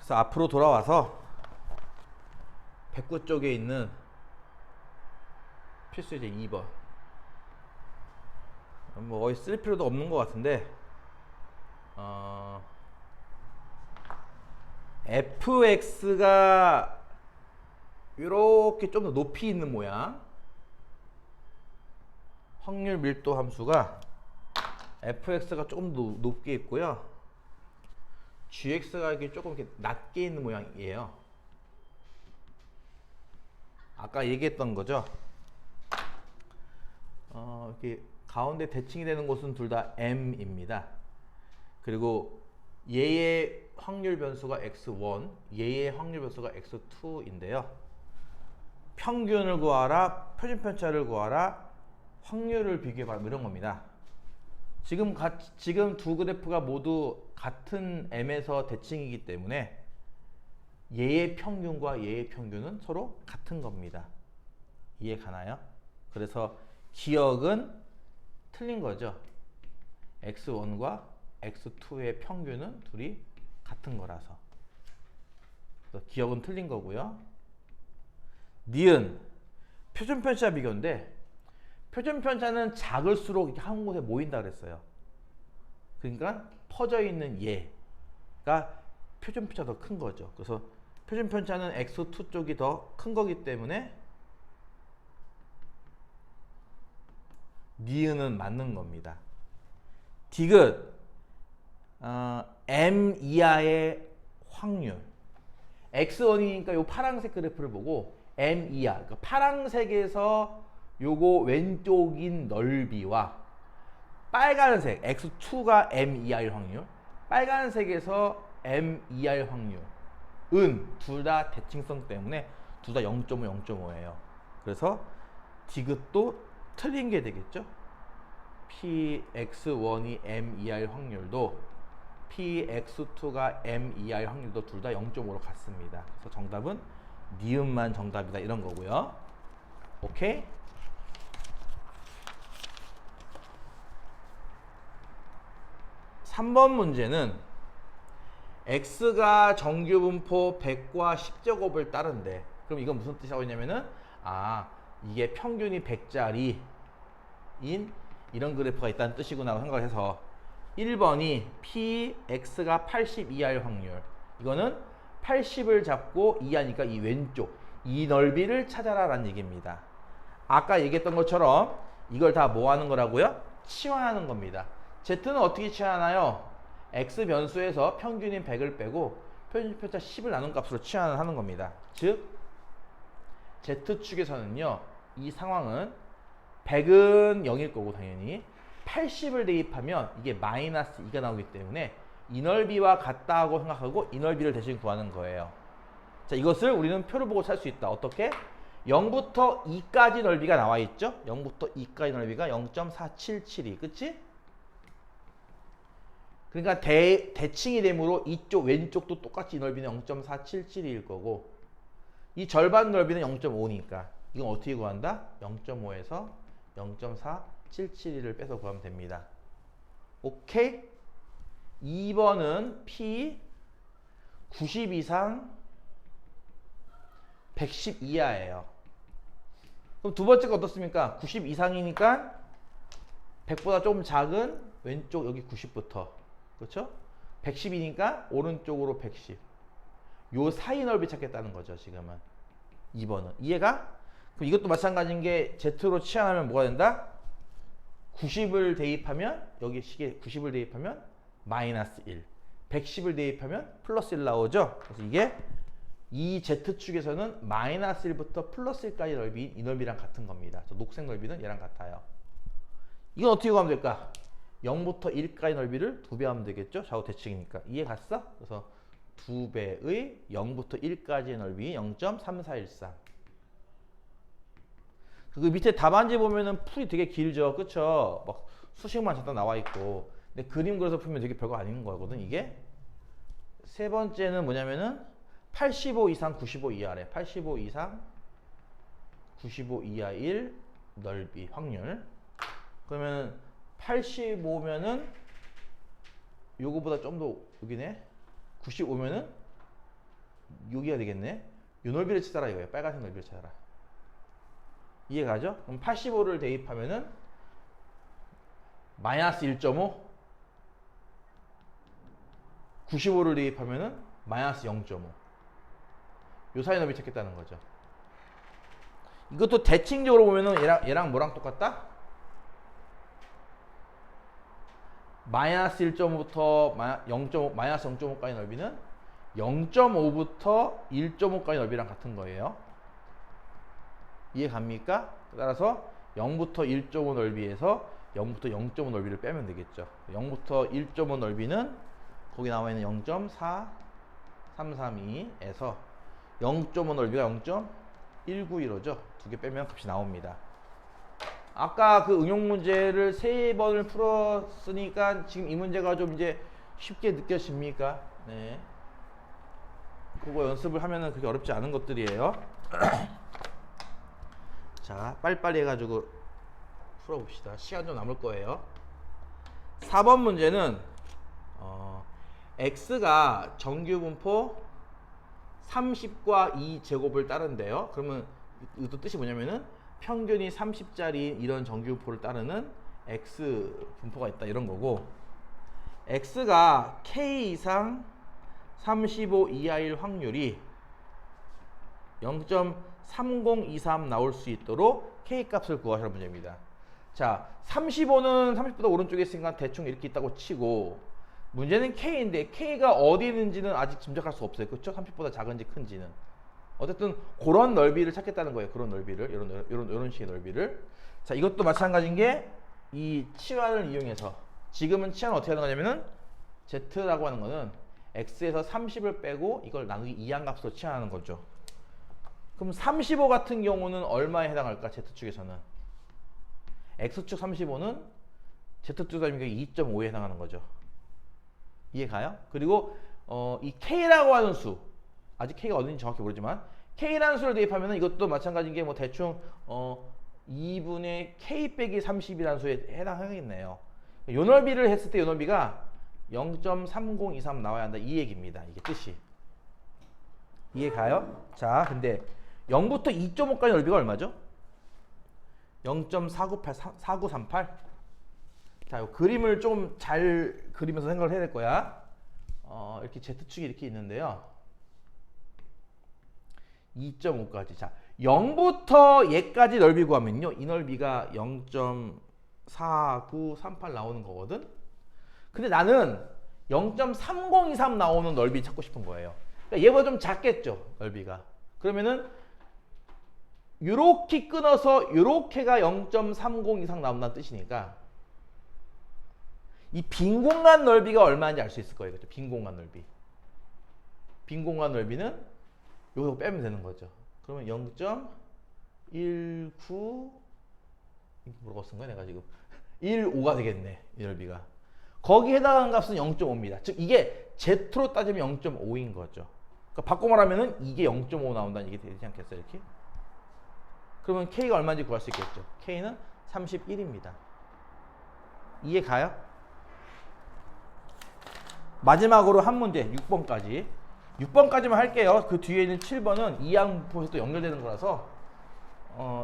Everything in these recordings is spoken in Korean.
그래서 앞으로 돌아와서 109 쪽에 있는 필수제 2번. 뭐 거의 쓸 필요도 없는 것 같은데, fx가 이렇게 좀 더 높이 있는 모양. 확률 밀도 함수가 fx가 조금 더 높게 있고요. gx가 이렇게 조금 이렇게 낮게 있는 모양이에요. 아까 얘기했던 거죠. 이렇게 가운데 대칭이 되는 곳은 둘 다 m입니다. 그리고 얘의 확률 변수가 x1, 얘의 확률 변수가 x2인데요. 평균을 구하라, 표준 편차를 구하라, 확률을 비교해봐라, 이런 겁니다. 지금 두 그래프가 모두 같은 m에서 대칭이기 때문에 얘의 평균과 얘의 평균은 서로 같은 겁니다. 이해 가나요? 그래서 기억은 틀린 거죠. x1과 x2의 평균은 둘이 같은 거라서. 그래서 기억은 틀린 거고요. 니은 표준 편차 비교인데, 표준 편차는 작을수록 한 곳에 모인다 그랬어요. 그러니까 퍼져 있는 얘가 표준 편차가 더 큰 거죠. 그래서 표준 편차는 x2 쪽이 더 큰 거기 때문에 니은은 맞는 겁니다. 디귿 m 이하의 확률. x1이니까 요 파란색 그래프를 보고 m 이하, 그러니까 파란색에서 요거 왼쪽인 넓이와 빨간색 x2가 m 이하일 확률, 빨간색에서 m 이하일 확률은 둘 다 대칭성 때문에 둘 다 0.5, 0.5예요. 그래서 디귿도 틀린 게 되겠죠. px1이 m 이하일 확률도 px2가 m 이하일 확률도 둘 다 0.5로 같습니다. 그래서 정답은 니은만 정답이다, 이런 거고요. 오케이? 3번 문제는 x가 정규분포 100과 10제곱을 따른데, 그럼 이건 무슨 뜻이라고 했냐면은, 이게 평균이 100짜리인 이런 그래프가 있다는 뜻이구나 생각을 해서 1번이 px가 80 이하일 확률, 이거는 80을 잡고 이하니까 이 왼쪽 이 넓이를 찾아라 라는 얘기입니다. 아까 얘기했던 것처럼 이걸 다 뭐 하는 거라고요? 치환하는 겁니다. z는 어떻게 치환하나요? x 변수에서 평균인 100을 빼고 표준 편차 10을 나눈 값으로 치환을 하는 겁니다. 즉 z축에서는요, 이 상황은 100은 0일 거고 당연히 80을 대입하면 이게 마이너스 2가 나오기 때문에 이 넓이와 같다고 생각하고 이 넓이를 대신 구하는 거예요. 자, 이것을 우리는 표를 보고 찾을 수 있다. 어떻게? 0부터 2까지 넓이가 나와 있죠? 0부터 2까지 넓이가 0.4772. 그치? 그러니까 대칭이 되므로 이쪽 왼쪽도 똑같이 이 넓이는 0.4772일 거고, 이 절반 넓이는 0.5니까 이건 어떻게 구한다? 0.5에서 0.4772를 빼서 구하면 됩니다. 오케이? 2번은 P 90 이상 110 이하예요. 그럼 두 번째가 어떻습니까? 90 이상이니까 100보다 조금 작은 왼쪽 여기 90부터, 그렇죠? 110이니까 오른쪽으로 110. 요 사이 넓이 찾겠다는 거죠, 지금은. 2번은. 이해가? 그럼 이것도 마찬가지인 게 Z로 치환하면 뭐가 된다? 90을 대입하면, 여기 시계 90을 대입하면 마이너스 1. 110을 대입하면 플러스 1 나오죠? 그래서 이게 이 Z축에서는 마이너스 1부터 플러스 1까지 넓이인 이 넓이랑 같은 겁니다. 저 녹색 넓이는 얘랑 같아요. 이건 어떻게 구하면 될까? 0부터 1까지 넓이를 2배 하면 되겠죠? 좌우 대칭이니까. 이해 갔어? 그래서 2배의 0부터 1까지의 넓이 0.3413. 그 밑에 답안지 보면은 풀이 되게 길죠, 그쵸? 막 수식만 잠깐 나와 있고. 근데 그림 그려서 풀면 되게 별거 아닌 거거든, 이게. 세 번째는 뭐냐면은 85 이상 95 이하래. 85 이상 95 이하일 넓이 확률. 그러면 85면은 요거보다 좀 더 여기네. 95면은 여기가 되겠네. 요 넓이를 찾아라 이거예요. 빨간색 넓이를 찾아라. 이해가죠? 그럼 85를 대입하면은 마이너스 1.5, 95를 대입하면은 마이너스 0.5. 요 사이 넓이 찾겠다는 거죠. 이것도 대칭적으로 보면은 얘랑 뭐랑 똑같다? 마이너스 1.5부터 마이너스 0.5까지 넓이는 0.5부터 1.5까지 넓이랑 같은 거예요. 이해 갑니까? 따라서 0부터 1.5 넓이에서 0부터 0.5 넓이를 빼면 되겠죠. 0부터 1.5 넓이는 거기 나와 있는 0.4332에서 0.5 넓이가 0.191호죠. 두 개 빼면 값이 나옵니다. 아까 그 응용 문제를 3번을 풀었으니까 지금 이 문제가 좀 이제 쉽게 느껴집니까? 네. 그거 연습을 하면은 그게 어렵지 않은 것들이에요. 자, 빨리빨리 해가지고 풀어봅시다. 시간 좀 남을 거예요. 4번 문제는 x가 정규분포 30과 2제곱을 따른대요. 그러면 이것도 뜻이 뭐냐면은 평균이 30짜리 이런 정규분포를 따르는 x 분포가 있다 이런 거고, x가 k 이상 35 이하일 확률이 0.3023 나올 수 있도록 k 값을 구하시는 문제입니다. 자, 35는 30보다 오른쪽에 있으니까 대충 이렇게 있다고 치고, 문제는 k인데 k가 어디 있는지는 아직 짐작할 수 없어요. 그렇죠? 30보다 작은지 큰지는. 어쨌든 그런 넓이를 찾겠다는 거예요. 그런 넓이를, 이런 식의 넓이를. 자, 이것도 마찬가지인 게 이 치환을 이용해서, 지금은 치환을 어떻게 하는 거냐면은 z라고 하는 거는 x에서 30을 빼고 이걸 나누기 2항 값으로 치환하는 거죠. 그럼 35 같은 경우는 얼마에 해당할까? z축에서는 x축 35는 z축 2.5에 해당하는 거죠. 이해 가요? 그리고 이 k라고 하는 수, 아직 k가 어딘지 정확히 모르지만 k라는 수를 대입하면 이것도 마찬가지인 게 뭐 대충 2분의 k 빼기 30이라는 수에 해당하겠네요. 요 넓이를 했을 때 요 넓이가 0.3023 나와야 한다 이 얘기입니다. 이게 뜻이. 이해 가요? 자, 근데 0부터 2.5까지 넓이가 얼마죠? 0.4938. 자, 요 그림을 좀 잘 그리면서 생각을 해야 될 거야. 이렇게 Z축이 이렇게 있는데요. 2.5까지. 자, 0부터 얘까지 넓이 구하면요. 이 넓이가 0.4938 나오는 거거든. 근데 나는 0.3023 나오는 넓이 찾고 싶은 거예요. 그러니까 얘보다 좀 작겠죠, 넓이가. 그러면은 요렇게 끊어서 요렇게가 0.30 이상 나온다는 뜻이니까 이 빈 공간 넓이가 얼마인지 알 수 있을 거예요. 그렇죠? 빈 공간 넓이. 빈 공간 넓이는 요거 빼면 되는 거죠. 그러면 0.19 뭐라고 쓴 거야 내가 지금 15가 되겠네. 이 넓이가. 거기에 해당하는 값은 0.5입니다. 즉 이게 Z로 따지면 0.5인 거죠. 그러니까 바꿔 말하면은 이게 0.5 나온다는 얘기 되지 않겠어요? 이렇게? 그러면 K가 얼마인지 구할 수 있겠죠. K는 31입니다. 이해 가요? 마지막으로 한 문제 6번까지. 6번까지만 할게요. 그 뒤에 있는 7번은 이항포에서 또 연결되는 거라서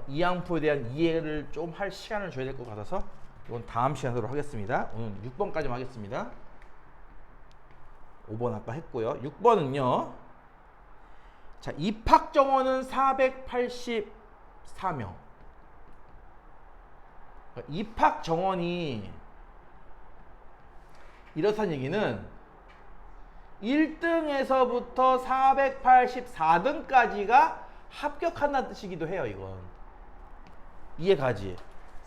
이항포에 대한 이해를 좀 할 시간을 줘야 될 것 같아서 이건 다음 시간으로 하겠습니다. 오늘 6번까지만 하겠습니다. 5번 아까 했고요. 6번은요. 자, 입학 정원은 484명. 입학 정원이 이렇다는 얘기는 1등에서부터 484등까지가 합격한다는 뜻이기도 해요. 이건 이해가지?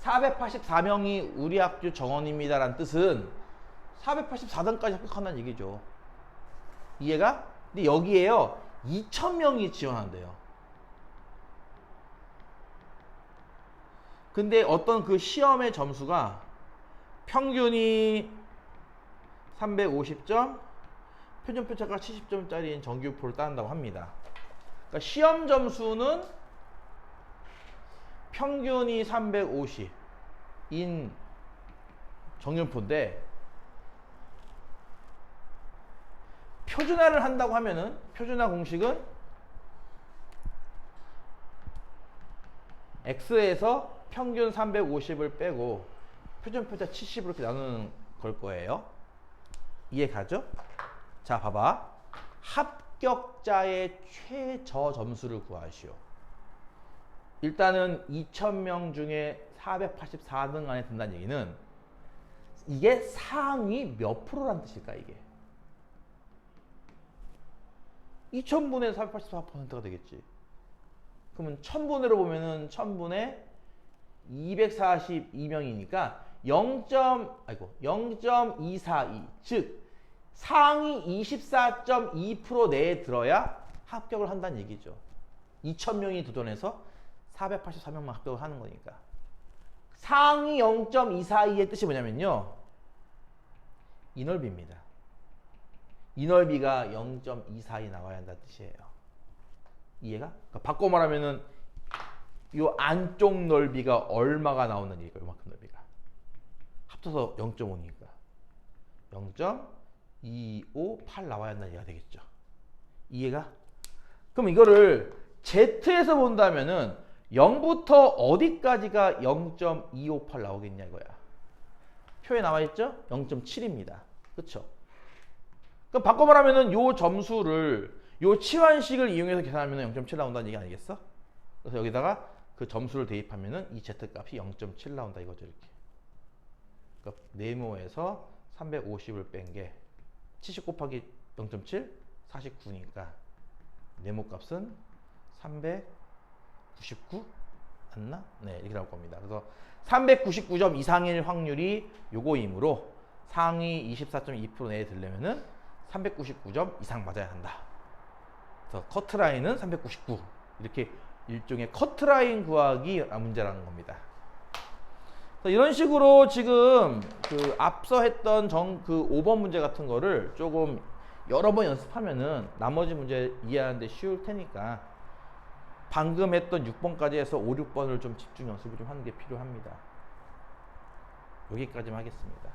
484명이 우리 학교 정원입니다 라는 뜻은 484등까지 합격한다는 얘기죠. 이해가? 근데 여기에요 2000명이 지원한대요. 근데 어떤 그 시험의 점수가 평균이 350점, 표준 표차가 70점짜리인 정규표를 따른다고 합니다. 그러니까 시험 점수는 평균이 350인 정규표인데 표준화를 한다고 하면은 표준화 공식은 x에서 평균 350을 빼고 표준표자 70으로 이렇게 나누는 걸 거예요. 이해 가죠? 자, 봐봐. 합격자의 최저 점수를 구하시오. 일단은 2000명 중에 484등 안에 든다는 얘기는 이게 상위 몇 프로란 뜻일까, 이게? 2000분의 484%가 되겠지. 그러면 1000분으로 보면은 1000분의 242명이니까 0.242, 즉 상위 24.2% 내에 들어야 합격을 한다는 얘기죠. 2000명이 도전해서 484명만 합격을 하는 거니까. 상위 0.242의 뜻이 뭐냐면요, 이 넓이입니다. 이 넓이가 0.242 나와야 한다는 뜻이에요. 이해가? 그러니까 바꿔 말하면은 이 안쪽 넓이가 얼마가 나오는 얘기가, 요만큼 넓이가 합쳐서 0.5니까 0.258 나와야 한다는 얘기가 되겠죠. 이해가? 그럼 이거를 Z에서 본다면은 0부터 어디까지가 0.258 나오겠냐 이거야. 표에 나와 있죠? 0.7입니다. 그쵸? 그럼 바꿔 말하면은 요 점수를, 요 치환식을 이용해서 계산하면 0.7 나온다는 얘기 아니겠어? 그래서 여기다가 그 점수를 대입하면은 이 Z 값이 0.7 나온다 이거죠, 이렇게. 그러니까 네모에서 350을 뺀 게 70 곱하기 0.7? 49니까 네모 값은 399 맞나? 네, 이렇게 나올 겁니다. 그래서 399점 이상일 확률이 요거이므로 상위 24.2% 내에 들려면은 399점 이상 맞아야 한다. 그래서 커트라인은 399. 이렇게 일종의 커트라인 구하기 문제라는 겁니다. 이런 식으로 지금 그 앞서 했던 그 5번 문제 같은 거를 조금 여러 번 연습하면은 나머지 문제 이해하는데 쉬울 테니까 방금 했던 6번까지 해서 5, 6번을 좀 집중 연습을 좀 하는 게 필요합니다. 여기까지만 하겠습니다.